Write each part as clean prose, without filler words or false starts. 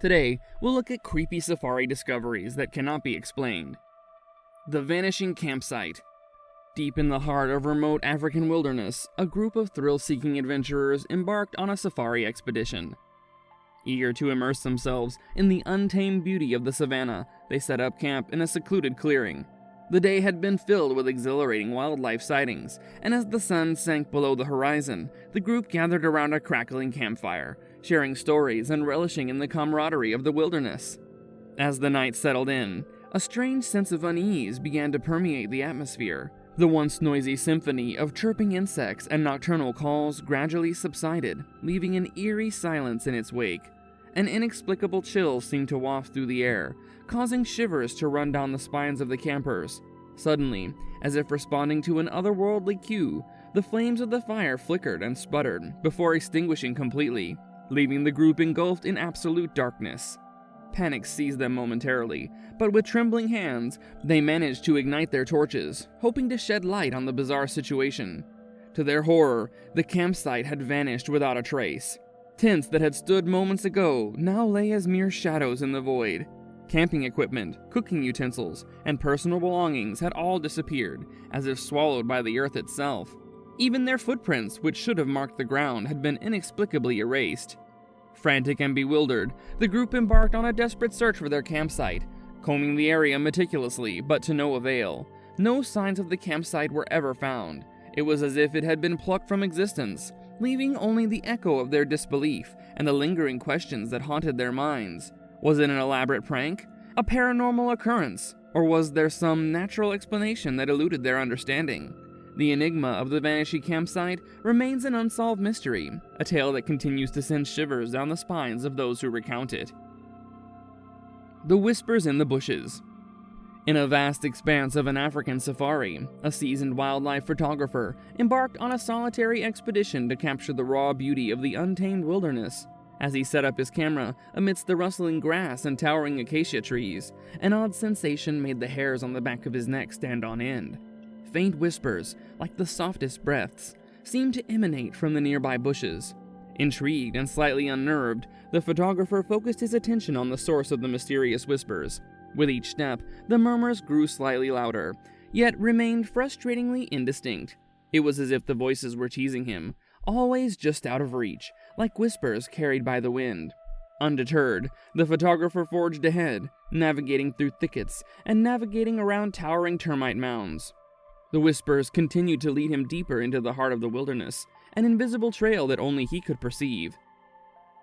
Today, we'll look at creepy safari discoveries that cannot be explained. The Vanishing Campsite. Deep in the heart of remote African wilderness, a group of thrill-seeking adventurers embarked on a safari expedition. Eager to immerse themselves in the untamed beauty of the savannah, they set up camp in a secluded clearing. The day had been filled with exhilarating wildlife sightings, and as the sun sank below the horizon, the group gathered around a crackling campfire, sharing stories and relishing in the camaraderie of the wilderness. As the night settled in, a strange sense of unease began to permeate the atmosphere. The once noisy symphony of chirping insects and nocturnal calls gradually subsided, leaving an eerie silence in its wake. An inexplicable chill seemed to waft through the air, causing shivers to run down the spines of the campers. Suddenly, as if responding to an otherworldly cue, the flames of the fire flickered and sputtered before extinguishing completely, leaving the group engulfed in absolute darkness. Panic seized them momentarily, but with trembling hands, they managed to ignite their torches, hoping to shed light on the bizarre situation. To their horror, the campsite had vanished without a trace. Tents that had stood moments ago now lay as mere shadows in the void. Camping equipment, cooking utensils, and personal belongings had all disappeared, as if swallowed by the earth itself. Even their footprints, which should have marked the ground, had been inexplicably erased. Frantic and bewildered, the group embarked on a desperate search for their campsite, combing the area meticulously, but to no avail. No signs of the campsite were ever found. It was as if it had been plucked from existence, leaving only the echo of their disbelief and the lingering questions that haunted their minds. Was it an elaborate prank? A paranormal occurrence? Or was there some natural explanation that eluded their understanding? The enigma of the Vanishing Campsite remains an unsolved mystery, a tale that continues to send shivers down the spines of those who recount it. The Whispers in the Bushes. In a vast expanse of an African safari, a seasoned wildlife photographer embarked on a solitary expedition to capture the raw beauty of the untamed wilderness. As he set up his camera amidst the rustling grass and towering acacia trees, an odd sensation made the hairs on the back of his neck stand on end. Faint whispers, like the softest breaths, seemed to emanate from the nearby bushes. Intrigued and slightly unnerved, the photographer focused his attention on the source of the mysterious whispers. With each step, the murmurs grew slightly louder, yet remained frustratingly indistinct. It was as if the voices were teasing him, always just out of reach, like whispers carried by the wind. Undeterred, the photographer forged ahead, navigating through thickets and navigating around towering termite mounds. The whispers continued to lead him deeper into the heart of the wilderness, an invisible trail that only he could perceive.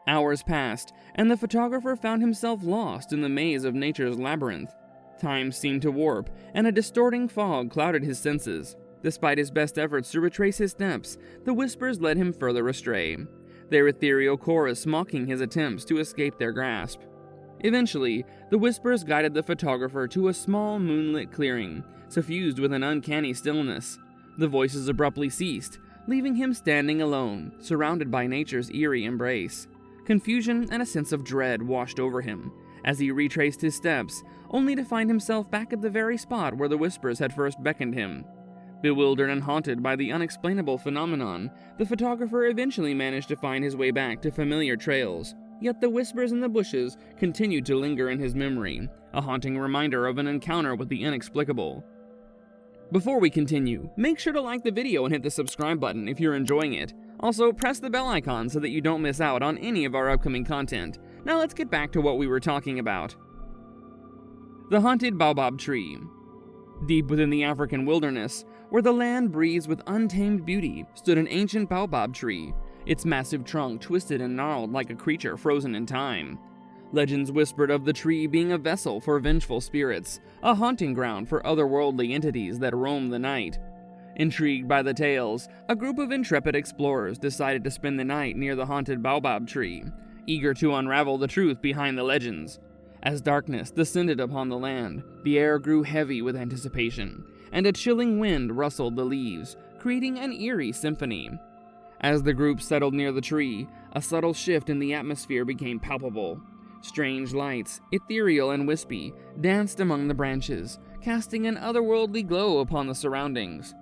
Hours passed, and the photographer found himself lost in the maze of nature's labyrinth. Time seemed to warp, and a distorting fog clouded his senses. Despite his best efforts to retrace his steps, the whispers led him further astray, their ethereal chorus mocking his attempts to escape their grasp. Eventually, the whispers guided the photographer to a small moonlit clearing, suffused with an uncanny stillness. The voices abruptly ceased, leaving him standing alone, surrounded by nature's eerie embrace. Confusion and a sense of dread washed over him, as he retraced his steps, only to find himself back at the very spot where the whispers had first beckoned him. Bewildered and haunted by the unexplainable phenomenon, the photographer eventually managed to find his way back to familiar trails. Yet the whispers in the bushes continued to linger in his memory, a haunting reminder of an encounter with the inexplicable. Before we continue, make sure to like the video and hit the subscribe button if you're enjoying it. Also, press the bell icon so that you don't miss out on any of our upcoming content. Now let's get back to what we were talking about. The Haunted Baobab Tree. Deep within the African wilderness, where the land breathes with untamed beauty, stood an ancient baobab tree, its massive trunk twisted and gnarled like a creature frozen in time. Legends whispered of the tree being a vessel for vengeful spirits, a haunting ground for otherworldly entities that roam the night. Intrigued by the tales, a group of intrepid explorers decided to spend the night near the haunted baobab tree, eager to unravel the truth behind the legends. As darkness descended upon the land, the air grew heavy with anticipation, and a chilling wind rustled the leaves, creating an eerie symphony. As the group settled near the tree, a subtle shift in the atmosphere became palpable. Strange lights, ethereal and wispy, danced among the branches, casting an otherworldly glow upon the surroundings.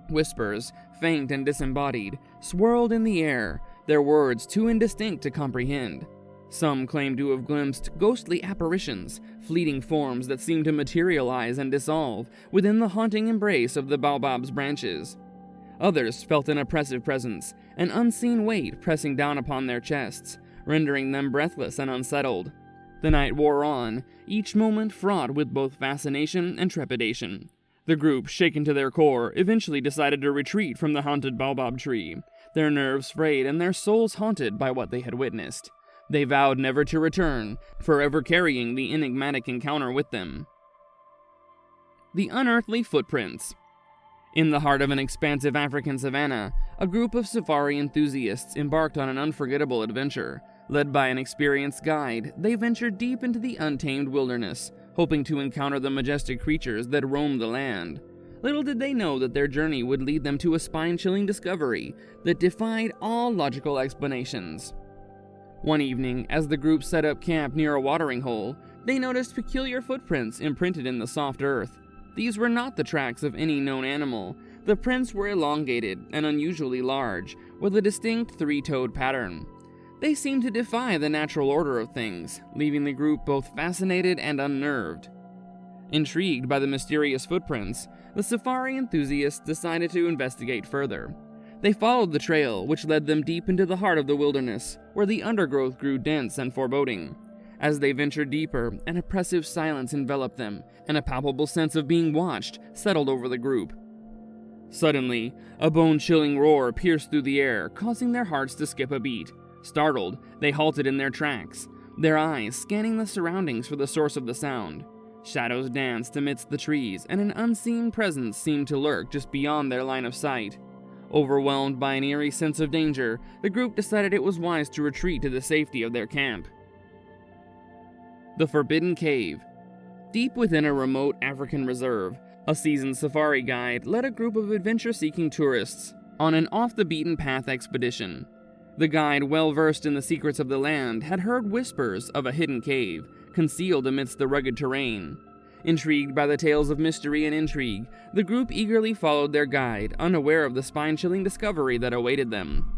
Whispers, faint and disembodied, swirled in the air, their words too indistinct to comprehend. Some claim to have glimpsed ghostly apparitions, fleeting forms that seem to materialize and dissolve within the haunting embrace of the baobab's branches. Others felt an oppressive presence, an unseen weight pressing down upon their chests, rendering them breathless and unsettled. The night wore on, each moment fraught with both fascination and trepidation. The group, shaken to their core, eventually decided to retreat from the haunted baobab tree, their nerves frayed and their souls haunted by what they had witnessed. They vowed never to return, forever carrying the enigmatic encounter with them. The unearthly footprints. In the heart of an expansive African savanna, a group of safari enthusiasts embarked on an unforgettable adventure. Led by an experienced guide, they ventured deep into the untamed wilderness, hoping to encounter the majestic creatures that roam the land. Little did they know that their journey would lead them to a spine-chilling discovery that defied all logical explanations. One evening, as the group set up camp near a watering hole, they noticed peculiar footprints imprinted in the soft earth. These were not the tracks of any known animal. The prints were elongated and unusually large, with a distinct three-toed pattern. They seemed to defy the natural order of things, leaving the group both fascinated and unnerved. Intrigued by the mysterious footprints, the safari enthusiasts decided to investigate further. They followed the trail, which led them deep into the heart of the wilderness, where the undergrowth grew dense and foreboding. As they ventured deeper, an oppressive silence enveloped them, and a palpable sense of being watched settled over the group. Suddenly, a bone-chilling roar pierced through the air, causing their hearts to skip a beat. Startled, they halted in their tracks, their eyes scanning the surroundings for the source of the sound. Shadows danced amidst the trees, and an unseen presence seemed to lurk just beyond their line of sight. Overwhelmed by an eerie sense of danger, the group decided it was wise to retreat to the safety of their camp. The Forbidden Cave. Deep within a remote African reserve, a seasoned safari guide led a group of adventure-seeking tourists on an off-the-beaten-path expedition. The guide, well-versed in the secrets of the land, had heard whispers of a hidden cave, concealed amidst the rugged terrain. Intrigued by the tales of mystery and intrigue, the group eagerly followed their guide, unaware of the spine-chilling discovery that awaited them.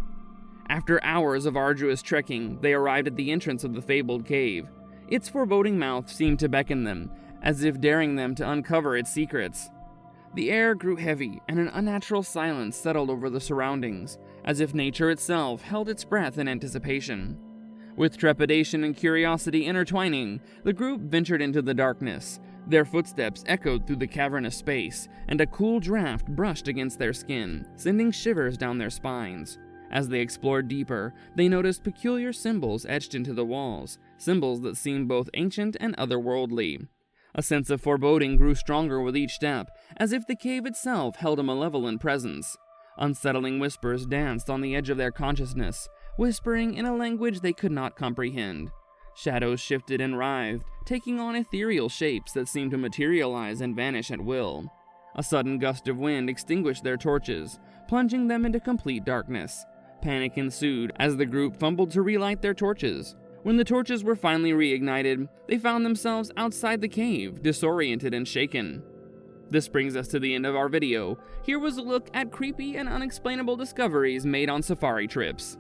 After hours of arduous trekking, they arrived at the entrance of the fabled cave. Its foreboding mouth seemed to beckon them, as if daring them to uncover its secrets. The air grew heavy, and an unnatural silence settled over the surroundings, as if nature itself held its breath in anticipation. With trepidation and curiosity intertwining, the group ventured into the darkness. Their footsteps echoed through the cavernous space, and a cool draft brushed against their skin, sending shivers down their spines. As they explored deeper, they noticed peculiar symbols etched into the walls, symbols that seemed both ancient and otherworldly. A sense of foreboding grew stronger with each step, as if the cave itself held a malevolent presence. Unsettling whispers danced on the edge of their consciousness, whispering in a language they could not comprehend. Shadows shifted and writhed, taking on ethereal shapes that seemed to materialize and vanish at will. A sudden gust of wind extinguished their torches, plunging them into complete darkness. Panic ensued as the group fumbled to relight their torches. When the torches were finally reignited, they found themselves outside the cave, disoriented and shaken. This brings us to the end of our video. Here was a look at creepy and unexplainable discoveries made on safari trips.